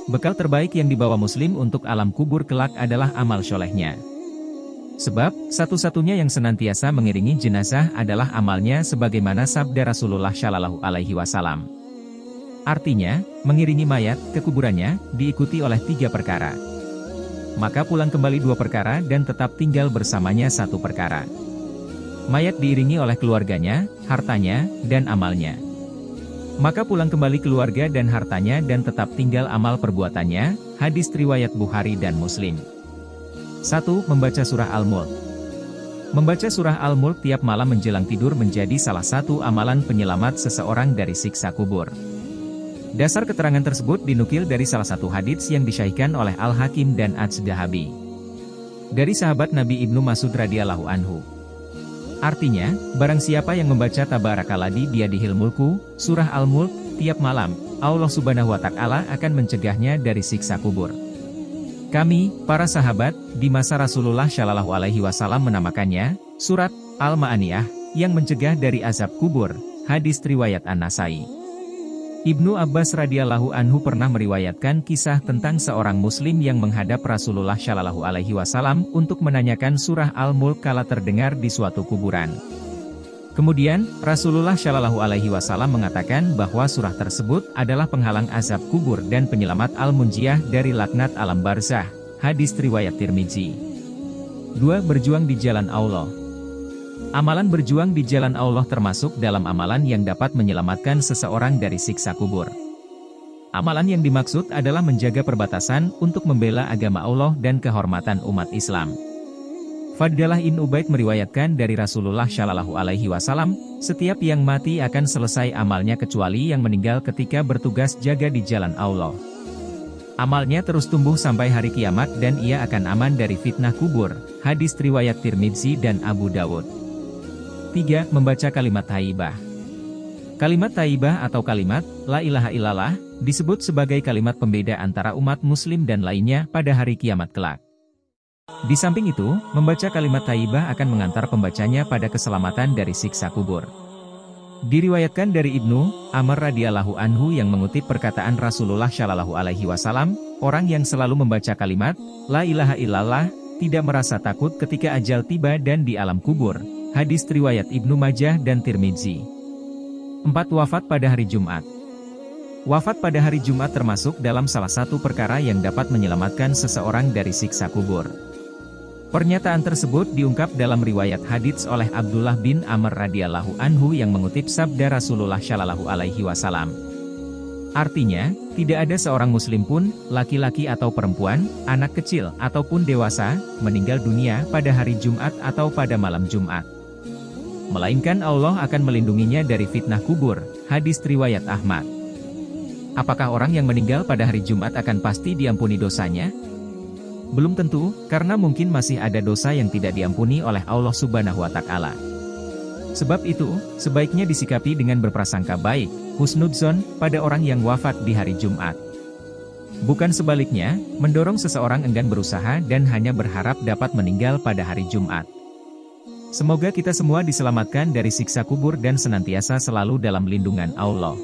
Bekal terbaik yang dibawa muslim untuk alam kubur kelak adalah amal solehnya. Sebab, satu-satunya yang senantiasa mengiringi jenazah adalah amalnya sebagaimana sabda Rasulullah Shallallahu Alaihi Wasallam. Artinya, mengiringi mayat ke kuburannya, diikuti oleh 3 perkara. Maka pulang kembali 2 perkara dan tetap tinggal bersamanya 1 perkara. Mayat diiringi oleh keluarganya, hartanya, dan amalnya. Maka pulang kembali keluarga dan hartanya dan tetap tinggal amal perbuatannya, hadis riwayat Bukhari dan Muslim. 1. Membaca surah Al-Mulk. Membaca surah Al-Mulk tiap malam menjelang tidur menjadi salah satu amalan penyelamat seseorang dari siksa kubur. Dasar keterangan tersebut dinukil dari salah satu hadits yang disyahihkan oleh Al-Hakim dan Adz-Dzahabi. Dari sahabat Nabi Ibnu Mas'ud radhiyallahu anhu. Artinya, barang siapa yang membaca Tabarakalladzi biyadihil mulku, surah Al-Mulk, tiap malam, Allah Subhanahu wa Ta'ala akan mencegahnya dari siksa kubur. Kami, para sahabat, di masa Rasulullah Shallallahu Alaihi Wasallam menamakannya, surat Al-Ma'aniyah, yang mencegah dari azab kubur, hadis riwayat An-Nasai. Ibnu Abbas radhiyallahu anhu pernah meriwayatkan kisah tentang seorang muslim yang menghadap Rasulullah Shallallahu Alaihi Wasallam untuk menanyakan surah Al-Mulk kala terdengar di suatu kuburan. Kemudian, Rasulullah Shallallahu Alaihi Wasallam mengatakan bahwa surah tersebut adalah penghalang azab kubur dan penyelamat Al-Munjiyah dari laknat alam barzah, hadis riwayat Tirmizi. 2. Berjuang di jalan Allah. Amalan berjuang di jalan Allah termasuk dalam amalan yang dapat menyelamatkan seseorang dari siksa kubur. Amalan yang dimaksud adalah menjaga perbatasan untuk membela agama Allah dan kehormatan umat Islam. Faddalah bin Ubaid meriwayatkan dari Rasulullah Shallallahu Alaihi Wasallam, setiap yang mati akan selesai amalnya kecuali yang meninggal ketika bertugas jaga di jalan Allah. Amalnya terus tumbuh sampai hari kiamat dan ia akan aman dari fitnah kubur, hadis riwayat Tirmizi dan Abu Dawud. 3. Membaca kalimat thayyibah. Kalimat thayyibah atau kalimat La ilaha illallah disebut sebagai kalimat pembeda antara umat muslim dan lainnya pada hari kiamat kelak. Di samping itu, membaca kalimat thayyibah akan mengantar pembacanya pada keselamatan dari siksa kubur. Diriwayatkan dari Ibnu Amr radhiyallahu anhu yang mengutip perkataan Rasulullah Shallallahu Alaihi Wasallam, orang yang selalu membaca kalimat La ilaha illallah tidak merasa takut ketika ajal tiba dan di alam kubur. Hadis riwayat Ibnu Majah dan Tirmizi. 4. Wafat pada hari Jumat. Wafat pada hari Jumat termasuk dalam salah satu perkara yang dapat menyelamatkan seseorang dari siksa kubur. Pernyataan tersebut diungkap dalam riwayat hadits oleh Abdullah bin Amr radhiyallahu anhu yang mengutip sabda Rasulullah Shallallahu Alaihi Wasallam. Artinya, tidak ada seorang muslim pun, laki-laki atau perempuan, anak kecil ataupun dewasa, meninggal dunia pada hari Jumat atau pada malam Jumat. Melainkan Allah akan melindunginya dari fitnah kubur, hadis riwayat Ahmad. Apakah orang yang meninggal pada hari Jumat akan pasti diampuni dosanya? Belum tentu, karena mungkin masih ada dosa yang tidak diampuni oleh Allah Subhanahu wa Ta'ala. Sebab itu, sebaiknya disikapi dengan berprasangka baik, husnudzon, pada orang yang wafat di hari Jumat. Bukan sebaliknya, mendorong seseorang enggan berusaha dan hanya berharap dapat meninggal pada hari Jumat. Semoga kita semua diselamatkan dari siksa kubur dan senantiasa selalu dalam lindungan Allah.